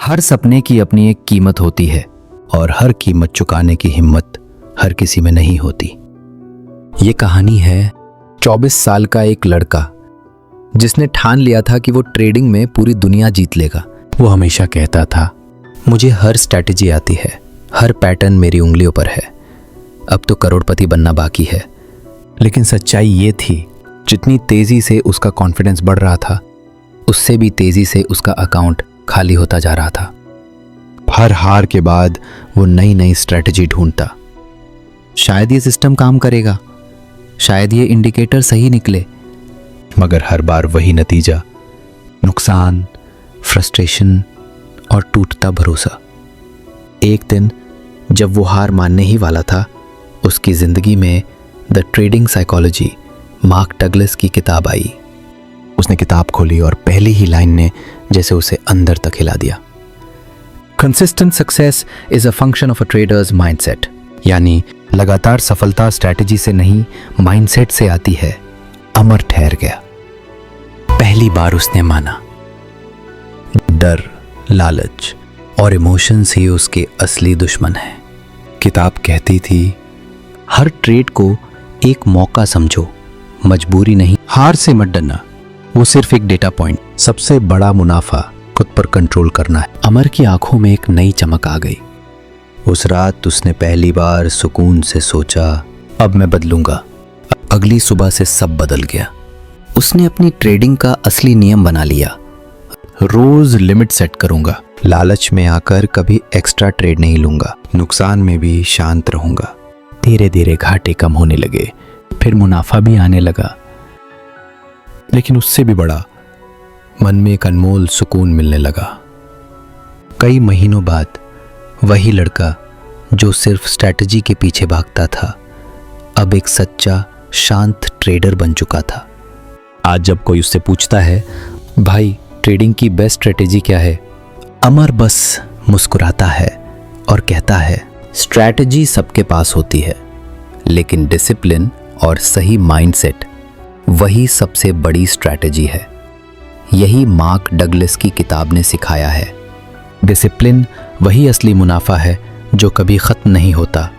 हर सपने की अपनी एक कीमत होती है और हर कीमत चुकाने की हिम्मत हर किसी में नहीं होती। ये कहानी है 24 साल का एक लड़का जिसने ठान लिया था कि वो ट्रेडिंग में पूरी दुनिया जीत लेगा। वो हमेशा कहता था, मुझे हर स्ट्रैटेजी आती है, हर पैटर्न मेरी उंगलियों पर है, अब तो करोड़पति बनना बाकी है। लेकिन सच्चाई ये थी, जितनी तेजी से उसका कॉन्फिडेंस बढ़ रहा था, उससे भी तेजी से उसका अकाउंट खाली होता जा रहा था। हर हार के बाद वो नई नई स्ट्रैटेजी ढूंढता। शायद ये सिस्टम काम करेगा, शायद ये इंडिकेटर सही निकले, मगर हर बार वही नतीजा, नुकसान, फ्रस्ट्रेशन और टूटता भरोसा। एक दिन जब वो हार मानने ही वाला था, उसकी जिंदगी में the trading psychology mark Douglas की किताब आई। उसने किताब खोली और पहली ही लाइन ने जैसे उसे अंदर तक हिला दिया। Consistent success is a function of a traders mindset, यानी लगातार सफलता स्ट्रैटेजी से नहीं माइंडसेट से आती है। अमर ठहर गया। पहली बार उसने माना, डर, लालच और इमोशंस ही उसके असली दुश्मन हैं। किताब कहती थी, हर ट्रेड को एक मौका समझो, मजबूरी नहीं। हार से मत डरना, वो सिर्फ एक डेटा पॉइंट। सबसे बड़ा मुनाफा खुद पर कंट्रोल करना है। अमर की आंखों में एक नई चमक आ गई। उस रात उसने पहली बार सुकून से सोचा, अब मैं बदलूंगा। अगली सुबह से सब बदल गया। उसने अपनी ट्रेडिंग का असली नियम बना लिया, रोज लिमिट सेट करूंगा, लालच में आकर कभी एक्स्ट्रा ट्रेड नहीं लूंगा, नुकसान में भी शांत रहूंगा। धीरे धीरे घाटे कम होने लगे, फिर मुनाफा भी आने लगा। लेकिन उससे भी बड़ा, मन में एक अनमोल सुकून मिलने लगा। कई महीनों बाद वही लड़का जो सिर्फ स्ट्रैटेजी के पीछे भागता था, अब एक सच्चा शांत ट्रेडर बन चुका था। आज जब कोई उससे पूछता है, भाई ट्रेडिंग की बेस्ट स्ट्रैटेजी क्या है, अमर बस मुस्कुराता है और कहता है, स्ट्रैटेजी सबके पास होती है, लेकिन डिसिप्लिन और सही माइंडसेट वही सबसे बड़ी स्ट्रैटेजी है। यही मार्क डगलस की किताब ने सिखाया है। डिसिप्लिन वही असली मुनाफा है जो कभी खत्म नहीं होता,